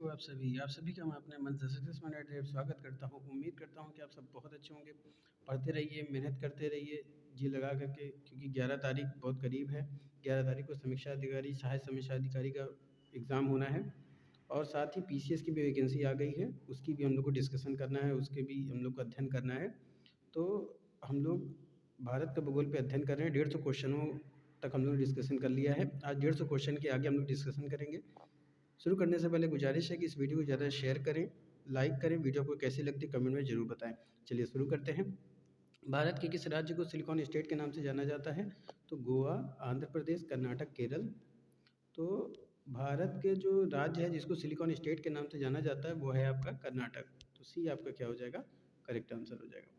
हो आप सभी का मैं अपने मंच सक्सेस में स्वागत करता हूँ। उम्मीद करता हूँ कि आप सब बहुत अच्छे होंगे। पढ़ते रहिए, मेहनत करते रहिए, जी लगा करके, क्योंकि 11 तारीख बहुत करीब है। 11 तारीख को समीक्षा अधिकारी, सहायक समीक्षा अधिकारी का एग्ज़ाम होना है और साथ ही पीसीएस की भी वैकेंसी आ गई है, उसकी भी हम लोग को डिस्कशन करना है, उसके भी हम लोग को अध्ययन करना है। तो हम लोग भारत का भूगोल पे अध्ययन कर रहे हैं। 150 क्वेश्चनों तक हम लोग ने डिस्कशन कर लिया है। आज 150 क्वेश्चन के आगे हम लोग डिस्कशन करेंगे। शुरू करने से पहले गुजारिश है कि इस वीडियो को ज़्यादा शेयर करें, लाइक करें। वीडियो को कैसी लगती है कमेंट में ज़रूर बताएं। चलिए शुरू करते हैं। भारत के किस राज्य को सिलिकॉन स्टेट के नाम से जाना जाता है? तो गोवा, आंध्र प्रदेश, कर्नाटक, केरल। तो भारत के जो राज्य है जिसको सिलिकॉन स्टेट के नाम से जाना जाता है वो है आपका कर्नाटक। तो सी आपका क्या हो जाएगा? करेक्ट आंसर हो जाएगा।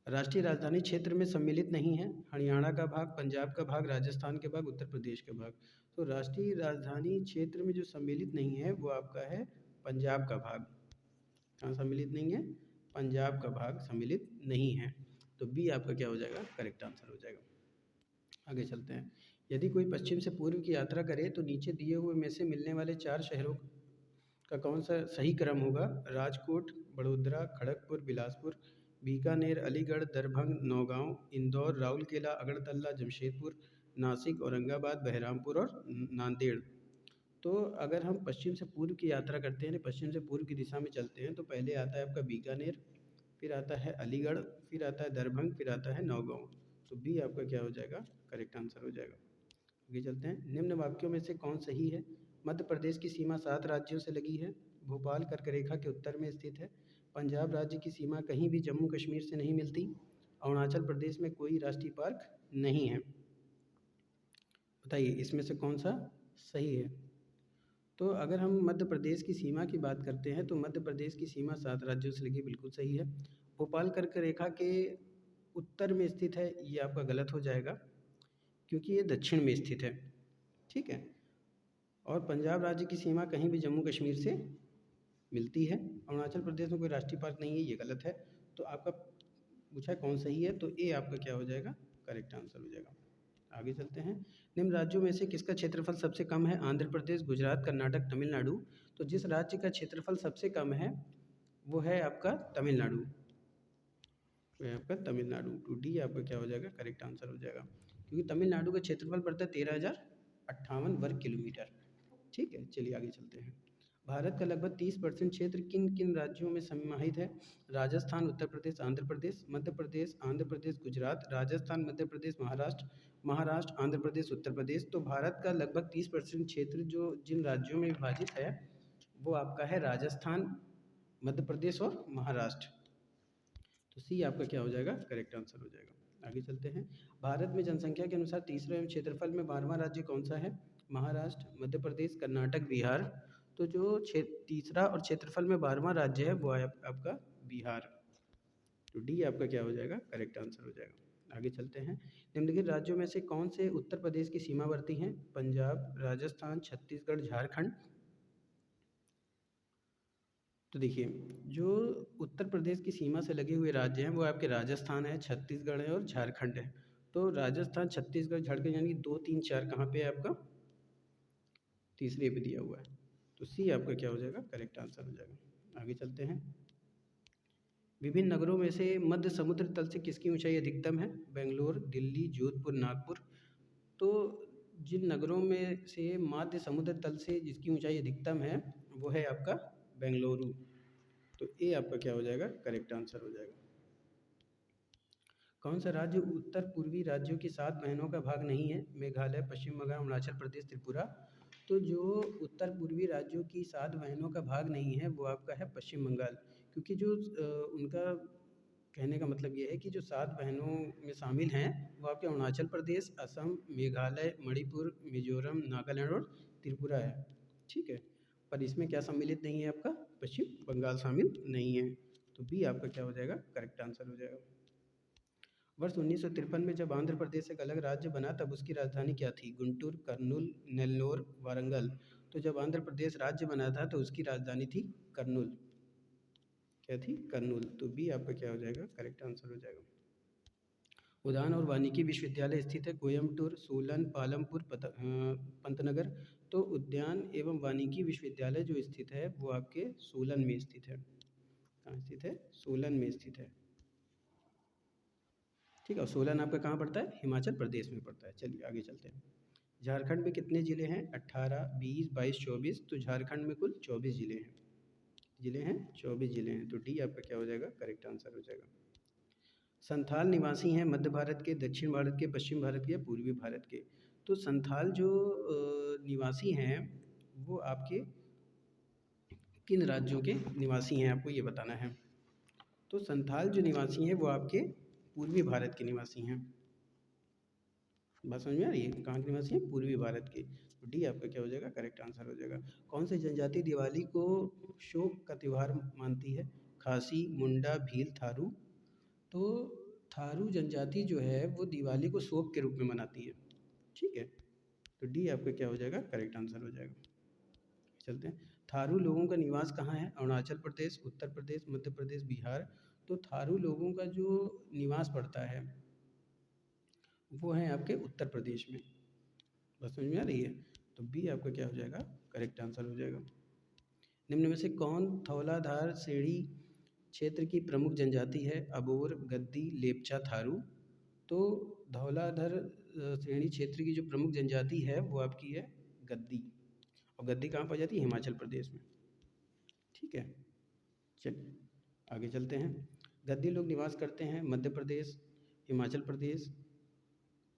राष्ट्रीय राजधानी क्षेत्र में सम्मिलित नहीं है? हरियाणा का भाग, पंजाब का भाग, राजस्थान के भाग, उत्तर प्रदेश का भाग। तो राष्ट्रीय राजधानी क्षेत्र में जो सम्मिलित नहीं है वो आपका है पंजाब का भाग। कहाँ सम्मिलित नहीं है? पंजाब का भाग सम्मिलित नहीं है। तो बी आपका क्या हो जाएगा? करेक्ट आंसर हो जाएगा। आगे चलते हैं। यदि कोई पश्चिम से पूर्व की यात्रा करे तो नीचे दिए हुए में से मिलने वाले 4 शहरों का कौन सा सही क्रम होगा? राजकोट, बड़ोदरा, खड़गपुर, बिलासपुर, बीकानेर, अलीगढ़, दरभंग, नौगांव, इंदौर, राउरकेला, अगरतला, जमशेदपुर, नासिक, औरंगाबाद, बहरामपुर और नांदेड़। तो अगर हम पश्चिम से पूर्व की यात्रा करते हैं, पश्चिम से पूर्व की दिशा में चलते हैं, तो पहले आता है आपका बीकानेर, फिर आता है अलीगढ़, फिर आता है दरभंग, फिर आता है नौगांव। तो बी आपका क्या हो जाएगा? करेक्ट आंसर हो जाएगा। आगे चलते हैं। निम्न वाक्यों में से कौन सही है? मध्य प्रदेश की सीमा 7 राज्यों से लगी है। भोपाल कर्क रेखा के उत्तर में स्थित है। पंजाब राज्य की सीमा कहीं भी जम्मू कश्मीर से नहीं मिलती। अरुणाचल प्रदेश में कोई राष्ट्रीय पार्क नहीं है। बताइए इसमें से कौन सा सही है? तो अगर हम मध्य प्रदेश की सीमा की बात करते हैं तो मध्य प्रदेश की सीमा 7 राज्यों से लगी, बिल्कुल सही है। भोपाल कर्क रेखा के उत्तर में स्थित है, ये आपका गलत हो जाएगा क्योंकि ये दक्षिण में स्थित है। ठीक है। और पंजाब राज्य की सीमा कहीं भी जम्मू कश्मीर से मिलती है। अरुणाचल प्रदेश में कोई राष्ट्रीय पार्क नहीं है, ये गलत है। तो आपका पूछा कौन सही है, तो ए आपका क्या हो जाएगा? करेक्ट आंसर हो जाएगा। आगे चलते हैं। निम्न राज्यों में से किसका क्षेत्रफल सबसे कम है? आंध्र प्रदेश, गुजरात, कर्नाटक, तमिलनाडु। तो जिस राज्य का क्षेत्रफल सबसे कम है वो है आपका तमिलनाडु। वो है आपका तमिलनाडु। तो डी आपका क्या हो जाएगा? करेक्ट आंसर हो जाएगा, क्योंकि तमिलनाडु का क्षेत्रफल पड़ता है 13,058 वर्ग किलोमीटर। ठीक है, चलिए आगे चलते हैं। भारत का लगभग 30% क्षेत्र किन किन राज्यों में समाहित है? राजस्थान, उत्तर प्रदेश, आंध्र प्रदेश, मध्य प्रदेश, आंध्र प्रदेश, गुजरात, राजस्थान, मध्य प्रदेश, महाराष्ट्र, महाराष्ट्र, आंध्र प्रदेश, उत्तर प्रदेश। तो भारत का लगभग 30% क्षेत्र जो जिन राज्यों में विभाजित है वो आपका है राजस्थान, मध्य प्रदेश और महाराष्ट्र। तो सी आपका क्या हो जाएगा? करेक्ट आंसर हो जाएगा। आगे चलते हैं। भारत में जनसंख्या के अनुसार तीसरा एवं क्षेत्रफल में 12वां राज्य कौन सा है? महाराष्ट्र, मध्य प्रदेश, कर्नाटक, बिहार। तो जो तीसरा और क्षेत्रफल में 12वां राज्य है वो है आपका बिहार। तो डी आपका क्या हो जाएगा? करेक्ट आंसर हो जाएगा। आगे चलते हैं। निम्नलिखित राज्यों में से कौन से उत्तर प्रदेश की सीमावर्ती हैं? पंजाब, राजस्थान, छत्तीसगढ़, झारखंड। तो देखिए, जो उत्तर प्रदेश की सीमा से लगे हुए राज्य हैं वो आपके राजस्थान है, छत्तीसगढ़ है और झारखंड है। तो राजस्थान, छत्तीसगढ़, झारखंड यानी 2, 3, 4 कहाँ पे है आपका? तीसरे पे दिया हुआ है। तो सी आपका क्या हो जाएगा? करेक्ट आंसर हो जाएगा। आगे चलते हैं। विभिन्न नगरों में से मध्य समुद्र तल से किसकी ऊंचाई अधिकतम है? बेंगलोर, दिल्ली, जोधपुर, नागपुर। तो जिन नगरों में से मध्य समुद्र तल से जिसकी ऊंचाई अधिकतम है वो है आपका बेंगलुरु। तो ए आपका क्या हो जाएगा? करेक्ट आंसर हो जाएगा। कौन सा राज्य उत्तर पूर्वी राज्यों की 7 बहनों का भाग नहीं है? मेघालय, पश्चिम बंगाल, अरुणाचल प्रदेश, त्रिपुरा। तो जो उत्तर पूर्वी राज्यों की 7 बहनों का भाग नहीं है वो आपका है पश्चिम बंगाल, क्योंकि जो उनका कहने का मतलब ये है कि जो 7 बहनों में शामिल हैं वो आपके अरुणाचल प्रदेश, असम, मेघालय, मणिपुर, मिजोरम, नागालैंड और त्रिपुरा है। ठीक है, पर इसमें क्या सम्मिलित नहीं है? आपका पश्चिम बंगाल शामिल नहीं है। तो बी आपका क्या हो जाएगा? करेक्ट आंसर हो जाएगा। वर्ष 1953 में जब आंध्र प्रदेश एक अलग राज्य बना तब उसकी राजधानी क्या थी? गुंटूर, कर्नूल, नेल्लोर, वारंगल। तो जब आंध्र प्रदेश राज्य बना था तो उसकी राजधानी थी कर्नूल। क्या थी? कर्नूल। तो बी आपका क्या हो जाएगा? करेक्ट आंसर हो जाएगा। उद्यान और वानिकी विश्वविद्यालय स्थित है कोयम्बटूर, सोलन, पालमपुर, पंतनगर। तो उद्यान एवं वानिकी विश्वविद्यालय जो स्थित है वो आपके सोलन में स्थित है। कहाँ स्थित है? सोलन में स्थित है। ठीक है, और सोलन आपका कहाँ पड़ता है? हिमाचल प्रदेश में पड़ता है। चलिए आगे चलते हैं। झारखंड में कितने ज़िले हैं? 18, 20, 22, 24। तो झारखंड में कुल 24 ज़िले हैं। ज़िले हैं 24 ज़िले हैं। तो डी आपका क्या हो जाएगा? करेक्ट आंसर हो जाएगा। संथाल निवासी हैं मध्य भारत के, दक्षिण भारत के, पश्चिम भारत के या पूर्वी भारत के? तो संथाल जो निवासी हैं वो आपके किन राज्यों के निवासी हैं, आपको ये बताना है। तो संथाल जो निवासी हैं वो आपके पूर्वी भारत के निवासी हैं। बात समझ में आ रही है? कहाँ के निवासी हैं? पूर्वी भारत के। तो डी आपका क्या हो जाएगा? करेक्ट आंसर हो जाएगा। कौन सी जनजाति दिवाली को शोक का त्यौहार मानती है? खासी, मुंडा, भील, थारू। तो थारू जनजाति जो है वो दिवाली को शोक के रूप में मनाती है। ठीक है, तो डी आपका क्या हो जाएगा? करेक्ट आंसर हो जाएगा। चलते हैं। थारू लोगों का निवास कहाँ है? अरुणाचल प्रदेश, उत्तर प्रदेश, मध्य प्रदेश, बिहार। तो थारू लोगों का जो निवास पड़ता है वो है आपके उत्तर प्रदेश में। बस समझ में आ रही है? तो बी आपका क्या हो जाएगा? करेक्ट आंसर हो जाएगा। निम्न में से कौन धौलाधार श्रेणी क्षेत्र की प्रमुख जनजाति है? अबोर, गद्दी, लेपचा, थारू। तो धौलाधर श्रेणी क्षेत्र की जो प्रमुख जनजाति है वो आपकी है गद्दी। और गद्दी कहाँ पाई जाती है? हिमाचल प्रदेश में। ठीक है, चलिए आगे चलते हैं। गद्दी लोग निवास करते हैं मध्य प्रदेश, हिमाचल प्रदेश।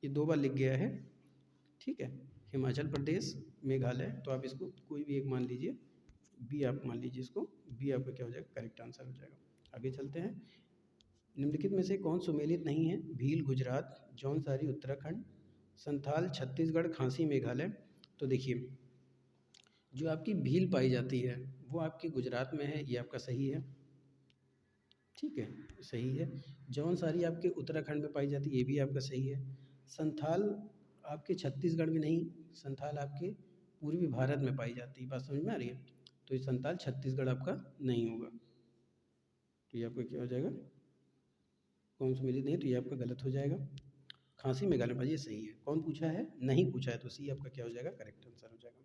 ये 2 बार लिख गया है। ठीक है, हिमाचल प्रदेश, मेघालय। तो आप इसको कोई भी एक मान लीजिए। बी आप मान लीजिए इसको। बी आपका क्या हो जाएगा? करेक्ट आंसर हो जाएगा। आगे चलते हैं। निम्नलिखित में से कौन सुमेलित नहीं है? भील गुजरात, जौनसारी उत्तराखंड, संथाल छत्तीसगढ़, खासी मेघालय। तो देखिए जो आपकी भील पाई जाती है वो आपकी गुजरात में है, ये आपका सही है। ठीक है, सही है। जौनसारी आपके उत्तराखंड में पाई जाती है, ये भी आपका सही है। संथाल आपके छत्तीसगढ़ में नहीं, संथाल आपके पूर्वी भारत में पाई जाती है। बात समझ में आ रही है? तो ये संथाल छत्तीसगढ़ आपका नहीं होगा। तो ये आपका क्या हो जाएगा? कौन सा मिली नहीं, तो ये आपका गलत हो जाएगा। खांसी मेघालय में, ये सही है। कौन पूछा है? नहीं पूछा है, तो सी आपका क्या हो जाएगा? करेक्ट आंसर हो जाएगा।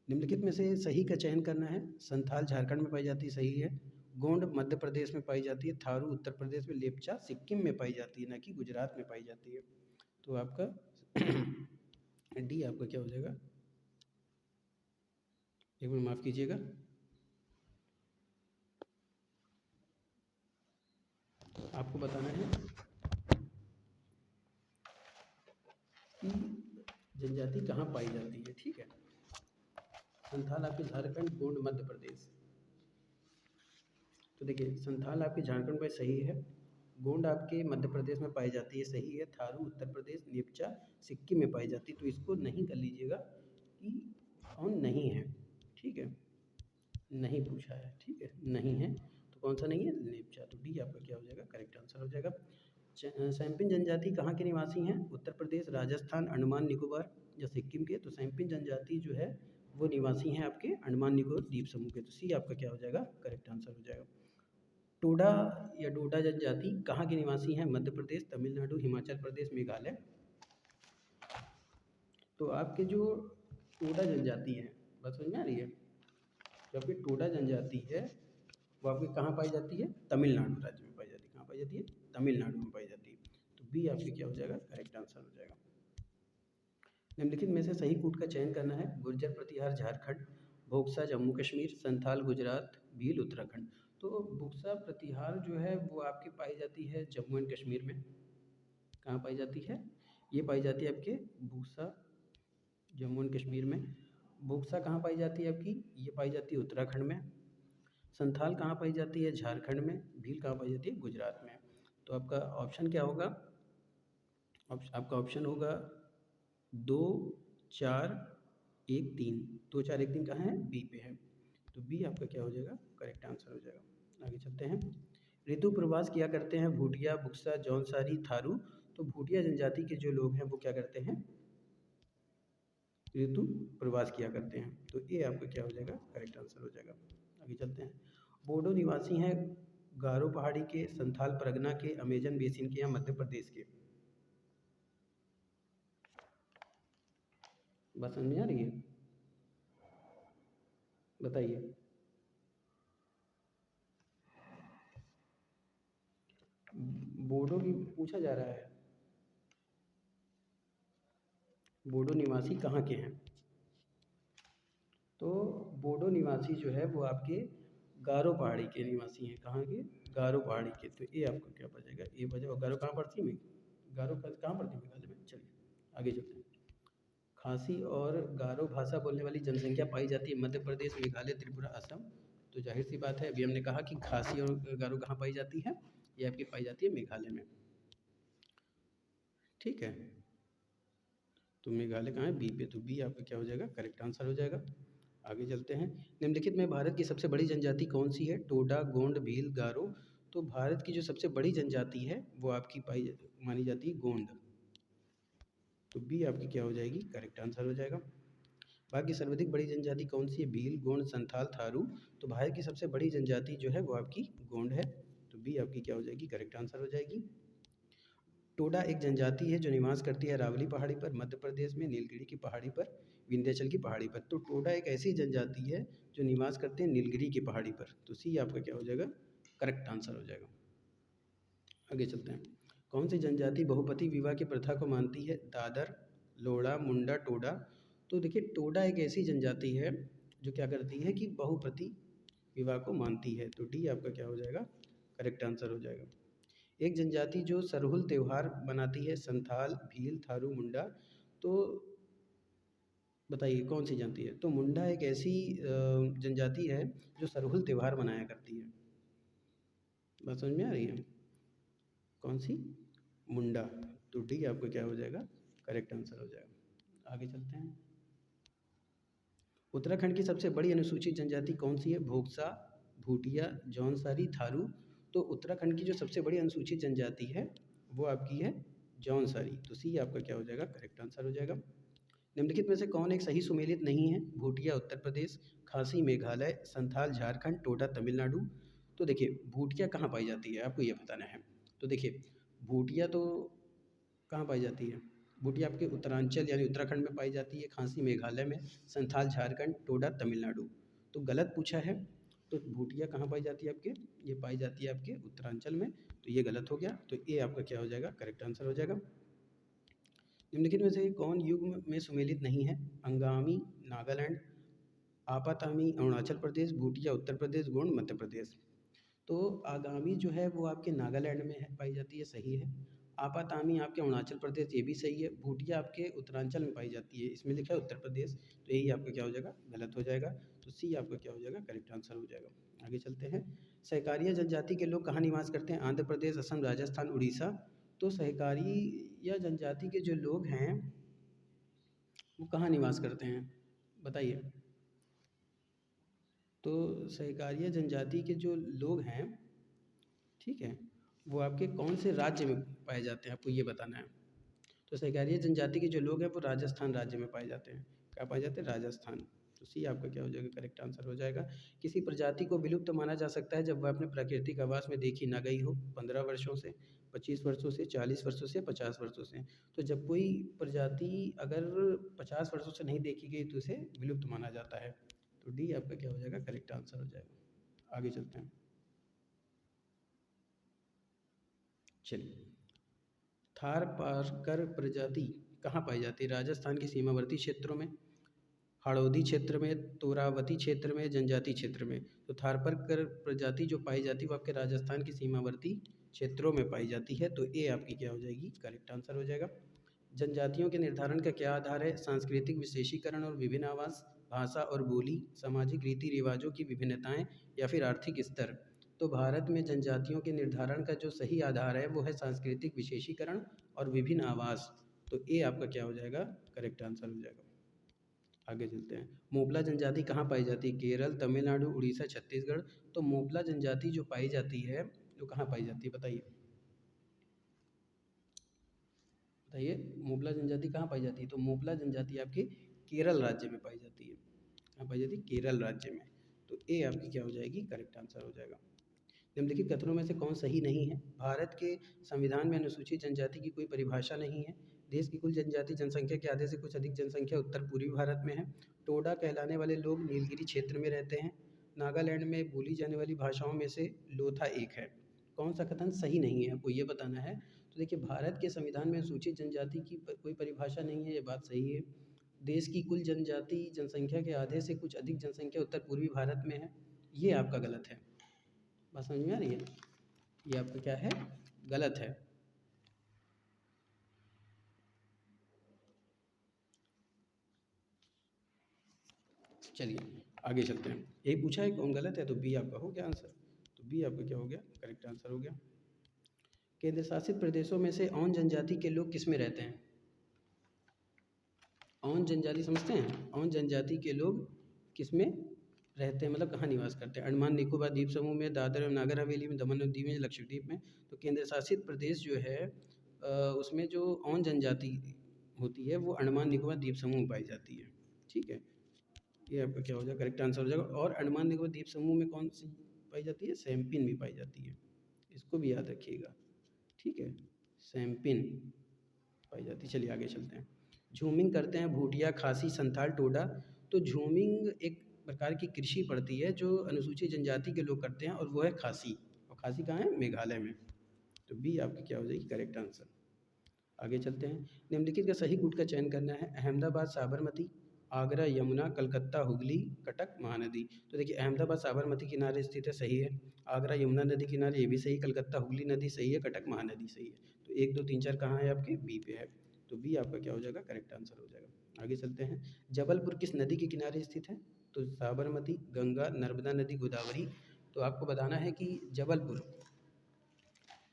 निम्नलिखित में से सही का चयन करना है। संथाल झारखंड में पाई जाती है, सही है। गोंड मध्य प्रदेश में पाई जाती है, थारू उत्तर प्रदेश में, लेपचा सिक्किम में पाई जाती है, ना कि गुजरात में पाई जाती है। तो आपका डी आपका क्या हो जाएगा? एक मिनट माफ़ कीजिएगा। आपको बताना है कि जनजाति कहाँ पाई जाती है। ठीक है, संथाल आपके झारखंड, गोंड मध्य प्रदेश। तो देखिए संथाल आपके झारखंड में सही है, गोंड आपके मध्य प्रदेश में पाई जाती है, सही है। थारू उत्तर प्रदेश, लेपचा सिक्किम में पाई जाती है। तो इसको नहीं कर लीजिएगा कि कौन नहीं है। ठीक है, नहीं पूछा है। ठीक है, नहीं है तो कौन सा नहीं है? लेपचा। तो डी आपका क्या हो जाएगा? करेक्ट आंसर हो जाएगा। सैंपिन जनजाति कहाँ के निवासी हैं? उत्तर प्रदेश, राजस्थान, अंडमान निकोबार या सिक्किम के? तो सैंपिन जनजाति जो है वो निवासी हैं आपके अंडमान निकोबार द्वीप समूह के। तो सी आपका क्या हो जाएगा? करेक्ट आंसर हो जाएगा। टोडा या डोडा जनजाति कहाँ के निवासी हैं? मध्य प्रदेश, तमिलनाडु, हिमाचल प्रदेश, मेघालय। तो आपके जो टोडा जनजाति है, बात समझ में आ रही है? जो आपकी टोडा जनजाति है वो आपकी कहाँ पाई जाती है? तमिलनाडु राज्य में पाई जाती है। कहाँ पाई जाती है? तमिलनाडु में पाई जाती है। तो बी आपके क्या हो जाएगा? करेक्ट आंसर हो जाएगा। निम्नलिखित में से सही कूट का चयन करना है। गुर्जर प्रतिहार झारखंड, भोक्सा जम्मू कश्मीर, संथाल गुजरात, भील उत्तराखंड। तो भोक्सा प्रतिहार जो है वो आपकी पाई जाती है जम्मू एंड कश्मीर में। कहाँ पाई जाती है? ये पाई जाती है आपके भोक्सा जम्मू एंड कश्मीर में। भोक्सा कहाँ पाई जाती है आपकी? ये पाई जाती है उत्तराखंड में। संथाल कहाँ पाई जाती है? झारखंड में। भील कहाँ पाई जाती है? गुजरात में। तो आपका ऑप्शन क्या होगा? आपका ऑप्शन होगा 2, 4, 1, 3। 2, 4, 1, 3 कहाँ है? बी पे है। तो बी आपका क्या हो जाएगा? करेक्ट आंसर हो जाएगा। आगे चलते हैं। ऋतु प्रवास किया करते हैं भूटिया, बुक्सा, जौनसारी, थारू। तो भूटिया जनजाति के जो लोग हैं वो क्या करते हैं? ऋतु प्रवास किया करते हैं। तो ये आपका क्या हो जाएगा? करेक्ट आंसर हो जाएगा। आगे चलते हैं। बोडो निवासी हैं गारो पहाड़ी के, संथाल परगना के, अमेजन बेसिन के या मध्य प्रदेश के? बात समझ में आ रही है? बताइए। बोडो की पूछा जा रहा है, बोडो निवासी कहाँ के हैं? तो बोडो निवासी जो है वो आपके गारो पहाड़ी के निवासी हैं। कहाँ के? गारो पहाड़ी के। तो ये आपको क्या बचेगा? ये बचा। और गारो कहाँ पड़ती है? गारो कहाँ पड़ती है मेघालय में? चलिए आगे चलते हैं। खासी और गारो भाषा बोलने वाली जनसंख्या पाई जाती है मध्य प्रदेश, मेघालय, त्रिपुरा, असम। तो जाहिर सी बात है, अभी हमने कहा कि खासी और गारो कहाँ पाई जाती है? ये आपकी पाई जाती है मेघालय में। ठीक है, तो मेघालय कहाँ है? बी पे। तो बी आपका क्या हो जाएगा? करेक्ट आंसर हो जाएगा। आगे चलते हैं। निम्नलिखित में भारत की सबसे बड़ी जनजाति कौन सी है? टोडा, गोंड, भील, गारो। तो भारत की जो सबसे बड़ी जनजाति है वो आपकी मानी जाती है गोंड। तो बी आपकी क्या हो जाएगी? करेक्ट आंसर हो जाएगा। भारत की सर्वाधिक बड़ी जनजाति कौन सी है? भील, गोंड, संथाल, थारू। तो भारत की सबसे बड़ी जनजाति जो है वो आपकी गोंड है। तो बी आपकी क्या हो जाएगी? करेक्ट आंसर हो जाएगी। टोडा एक जनजाति है जो निवास करती है अरावली पहाड़ी पर, मध्य प्रदेश में, नीलगिरी की पहाड़ी पर, विंध्याचल की पहाड़ी पर। तो टोडा एक ऐसी जनजाति है जो निवास करते हैं नीलगिरी की पहाड़ी पर। तो सी आपका क्या हो जाएगा? करेक्ट आंसर हो जाएगा। आगे चलते हैं। कौन सी जनजाति बहुपति विवाह की प्रथा को मानती है? दादर, लोड़ा, मुंडा, टोडा। तो देखिए, टोडा एक ऐसी जनजाति है जो क्या करती है कि बहुपति विवाह को मानती है। तो डी आपका क्या हो जाएगा? करेक्ट आंसर हो जाएगा। एक जनजाति जो सरहुल त्यौहार मनाती है? संथाल, भील, थारू, मुंडा। तो बताइए कौन सी जानती है? तो मुंडा एक ऐसी जनजाति है जो सरहुल त्यौहार मनाया करती है। बात समझ में आ रही है? कौन सी? मुंडा। तो डी आपका क्या हो जाएगा? करेक्ट आंसर हो जाएगा। आगे चलते हैं। उत्तराखंड की सबसे बड़ी अनुसूचित जनजाति कौन सी है? भोक्सा, भूटिया, जौनसारी, थारू। तो उत्तराखंड की जो सबसे बड़ी अनुसूचित जनजाति है वो आपकी है जौनसारी। तो सी आपका क्या हो जाएगा? करेक्ट आंसर हो जाएगा। निम्नलिखित में से कौन एक सही सुमेलित नहीं है? भूटिया उत्तर प्रदेश, खासी मेघालय, संथाल झारखंड, टोडा तमिलनाडु। तो देखिए, भूटिया कहाँ पाई जाती है आपको ये बताना है। तो देखिए, भूटिया तो कहाँ पाई जाती है? भूटिया आपके उत्तरांचल यानी उत्तराखंड में पाई जाती है, खासी मेघालय में, संथाल झारखंड, टोडा तमिलनाडु। तो गलत पूछा है। तो भूटिया कहाँ पाई जाती है आपके? ये पाई जाती है आपके उत्तरांचल में। तो ये गलत हो गया। तो ये आपका क्या हो जाएगा? करेक्ट आंसर हो जाएगा। निम्नलिखित में से कौन युग्म में सुमेलित नहीं है? अंगामी नागालैंड, आपातामी अरुणाचल प्रदेश, भूटिया उत्तर प्रदेश, गोंड मध्य प्रदेश। तो आगामी जो है वो आपके नागालैंड में है, पाई जाती है, सही है। आपातामी आपके अरुणाचल प्रदेश, ये भी सही है। भूटिया आपके उत्तरांचल में पाई जाती है, इसमें लिखा है उत्तर प्रदेश। तो यही आपका क्या हो जाएगा? गलत हो जाएगा। तो सी आपका क्या हो जाएगा? करेक्ट आंसर हो जाएगा। आगे चलते हैं। सहकारिया जनजाति के लोग कहाँ निवास करते हैं? आंध्र प्रदेश, असम, राजस्थान, उड़ीसा। तो सहकारिया जनजाति के जो लोग हैं वो कहाँ निवास करते हैं? बताइए। तो सहकारिया जनजाति के जो लोग हैं, ठीक है, वो आपके कौन से राज्य में पाए जाते हैं? आपको ये बताना है। तो सहकारिया जनजाति के जो लोग हैं वो राजस्थान राज्य में पाए जाते हैं। क्या पाए जाते हैं? राजस्थान। तो सी आपका क्या हो जाएगा? करेक्ट आंसर हो जाएगा। किसी प्रजाति को विलुप्त माना जा सकता है जब वह अपने प्राकृतिक आवास में देखी ना गई हो? 15 वर्षों से, 25 वर्षों से, 40 वर्षों से, 50 वर्षों से। तो जब कोई प्रजाति अगर 50 वर्षों से नहीं देखी गई तो उसे विलुप्त माना जाता है। तो डी आपका क्या हो जाएगा? करेक्ट आंसर हो जाएगा। आगे चलते हैं। चलिए, थारपारकर प्रजाति कहाँ पाई जाती है? राजस्थान के सीमावर्ती क्षेत्रों में, हाड़ौती क्षेत्र में, तोरावती क्षेत्र में, जनजाति क्षेत्र में। तो थारपारकर प्रजाति जो पाई जाती है वो आपके राजस्थान की सीमावर्ती क्षेत्रों में पाई जाती है। तो ये आपकी क्या हो जाएगी? करेक्ट आंसर हो जाएगा। जनजातियों के निर्धारण का क्या आधार है? सांस्कृतिक विशेषीकरण और विभिन्न आवास, भाषा और बोली, सामाजिक रीति रिवाजों की विभिन्नताएं, या फिर आर्थिक स्तर। तो भारत में जनजातियों के निर्धारण का जो सही आधार है वो है सांस्कृतिक विशेषीकरण और विभिन्न आवास। तो ये आपका क्या हो जाएगा? करेक्ट आंसर हो जाएगा। आगे चलते हैं। मोपला जनजाति कहाँ पाई जाती है? केरल, तमिलनाडु, उड़ीसा, छत्तीसगढ़। तो मोपला जनजाति जो पाई जाती है वो कहाँ पाई जाती है? बताइए बताइए, मोपला जनजाति कहाँ पाई जाती है? तो मोपला जनजाति आपके केरल राज्य में पाई जाती है। कहाँ पाई जाती है? केरल राज्य में। तो ये आपकी क्या हो जाएगी? करेक्ट आंसर हो जाएगा। निम्नलिखित कथनों में से कौन सही नहीं है? भारत के संविधान में अनुसूचित जनजाति की कोई परिभाषा नहीं है। देश की कुल जनजाति जनसंख्या के आधे से कुछ अधिक जनसंख्या उत्तर पूर्वी भारत में है। टोडा कहलाने वाले लोग नीलगिरी क्षेत्र में रहते हैं। नागालैंड में बोली जाने वाली भाषाओं में से लोथा एक है। कौन सा कथन सही नहीं है, आपको ये बताना है। तो देखिए, भारत के संविधान में अनुसूचित जनजाति की कोई परिभाषा नहीं है, ये बात सही है। देश की कुल जनजाति जनसंख्या के आधे से कुछ अधिक जनसंख्या उत्तर पूर्वी भारत में है, ये आपका गलत है। बात समझ में आ रही है? ये आपका क्या है, गलत है। चलिए आगे चलते हैं। यही पूछा है, कौन गलत है, तो बी आपका हो गया आंसर। तो बी आपका क्या हो गया, करेक्ट आंसर हो गया। केंद्र शासित प्रदेशों में से ऑन जनजाति के लोग किस में रहते हैं? ऑन जनजाति समझते हैं? ऑन जनजाति के लोग किस में रहते हैं, मतलब कहाँ निवास करते हैं? अंडमान निकोबार द्वीप समूह में, दादर और नागर हवेली में, दमन और दीव में, लक्षद्वीप में। तो केंद्र शासित प्रदेश जो है उसमें जो ऑन जनजाति होती है वो अंडमान निकोबार द्वीप समूह में पाई जाती है। ठीक है, ये आपका क्या हो जाएगा, करेक्ट आंसर हो जाएगा। और अंडमान निकोबार द्वीप समूह में कौन सी पाई जाती है? सैम्पिन भी पाई जाती है, इसको भी याद रखिएगा। ठीक है, सैम्पिन पाई जाती है। चलिए आगे चलते हैं। झूमिंग करते हैं भूटिया, खासी, संथाल, टोडा। तो झूमिंग एक प्रकार की कृषि पड़ती है जो अनुसूचित जनजाति के लोग करते हैं, और वो है खासी। और खासी कहाँ है? मेघालय में। तो बी आपकी क्या हो जाएगी, करेक्ट आंसर। आगे चलते हैं। निम्नलिखित का सही कूट का चयन करना है। अहमदाबाद साबरमती, आगरा यमुना, कलकत्ता हुगली, कटक महानदी। तो देखिए, अहमदाबाद साबरमती किनारे स्थित है, सही है। आगरा यमुना नदी किनारे, ये भी सही। कलकत्ता हुगली नदी सही है। कटक महानदी सही है। तो 1 2 3 4 कहाँ है आपके? बी पे है। तो बी आपका क्या हो जाएगा, करेक्ट आंसर हो जाएगा। आगे चलते हैं। जबलपुर किस नदी के किनारे स्थित है? तो साबरमती, गंगा, नर्मदा नदी, गोदावरी। तो आपको बताना है कि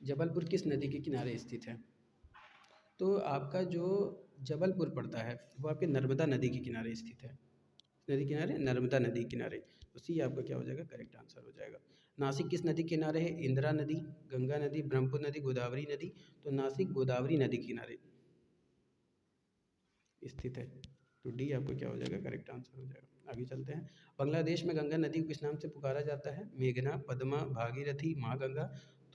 जबलपुर किस नदी के किनारे स्थित है। तो आपका जो जबलपुर पड़ता है वो आपके नर्मदा नदी के किनारे स्थित है। नदी किनारे, नर्मदा नदी किनारे। तो सी आपका क्या हो जाएगा, करेक्ट आंसर हो जाएगा। नासिक किस नदी किनारे है? इंदिरा नदी, गंगा नदी, ब्रह्मपुत्र नदी, गोदावरी नदी। तो नासिक गोदावरी नदी किनारे स्थित है। तो डी आपका क्या हो जाएगा, करेक्ट आंसर हो जाएगा। आगे चलते हैं। बांग्लादेश में गंगा नदी को किस नाम से पुकारा जाता है? मेघना, पद्मा, भागीरथी, माँ गंगा।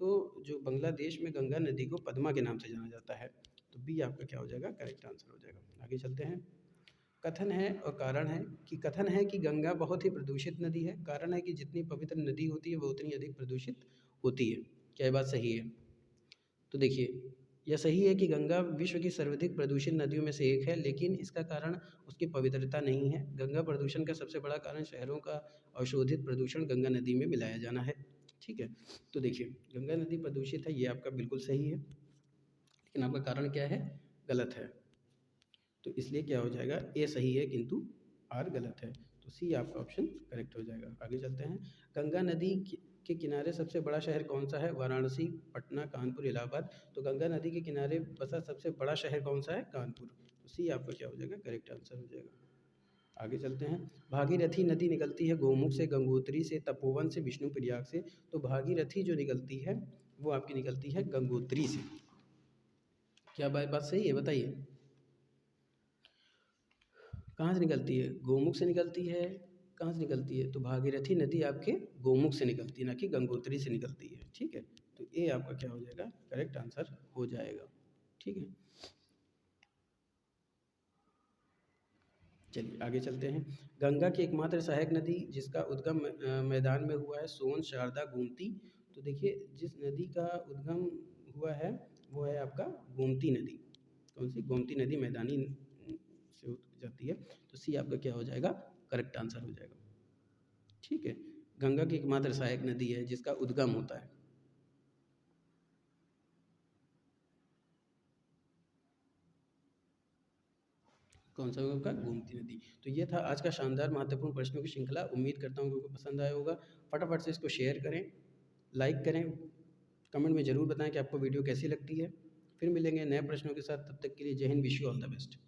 तो जो बांग्लादेश में गंगा नदी को पद्मा के नाम से जाना जाता है। तो बी आपका क्या हो जाएगा, करेक्ट आंसर हो जाएगा। आगे चलते हैं। कथन है और कारण है कि गंगा बहुत ही प्रदूषित नदी है। कारण है कि जितनी पवित्र नदी होती है वो उतनी अधिक प्रदूषित होती है। क्या ये बात सही है? तो देखिए, यह सही है कि गंगा विश्व की सर्वाधिक प्रदूषित नदियों में से एक है, लेकिन इसका कारण उसकी पवित्रता नहीं है। गंगा प्रदूषण का सबसे बड़ा कारण शहरों का अशोधित प्रदूषण गंगा नदी में मिलाया जाना है। ठीक है, तो देखिए, गंगा नदी प्रदूषित है, ये आपका बिल्कुल सही है, लेकिन आपका कारण क्या है? गलत है। तो इसलिए क्या हो जाएगा, ए सही है किंतु आर गलत है। तो सी आपका ऑप्शन करेक्ट हो जाएगा। आगे चलते हैं। गंगा नदी के किनारे सबसे बड़ा शहर कौन सा है? वाराणसी, पटना, कानपुर, इलाहाबाद। तो गंगा नदी के किनारे बसा सबसे बड़ा शहर कौन सा है? कानपुर। तो सी आपका क्या हो जाएगा, करेक्ट आंसर हो जाएगा। आगे चलते हैं। भागीरथी नदी निकलती है गोमुख से, गंगोत्री से, तपोवन से, विष्णुप्रयाग से। तो भागीरथी जो निकलती है वो आपकी निकलती है गंगोत्री से। क्या बात सही है, बताइए। कहाँ से निकलती है? गोमुख से निकलती है। कहाँ से निकलती है? तो भागीरथी नदी आपके गोमुख से निकलती है, ना कि गंगोत्री से निकलती है। ठीक है, तो ये आपका क्या हो जाएगा, करेक्ट आंसर हो जाएगा। ठीक है, चलिए आगे चलते हैं। गंगा की एकमात्र सहायक नदी जिसका उद्गम मैदान में हुआ है, सोन, शारदा, गोमती। तो देखिए, जिस नदी का उद्गम हुआ है वो है आपका गोमती नदी। कौन सी? गोमती नदी मैदानी से जाती है। तो सी आपका क्या हो जाएगा, करेक्ट आंसर हो जाएगा। ठीक है, गंगा की एकमात्र सहायक नदी है जिसका उद्गम होता है। कौन सा होगा आपका? गोमती नदी। तो ये था आज का शानदार महत्वपूर्ण प्रश्नों की श्रृंखला। उम्मीद करता हूँ कि आपको पसंद आया होगा। फटाफट से इसको शेयर करें, लाइक करें, कमेंट में ज़रूर बताएं कि आपको वीडियो कैसी लगती है। फिर मिलेंगे नए प्रश्नों के साथ, तब तक के लिए जय Hind, wish you all the best.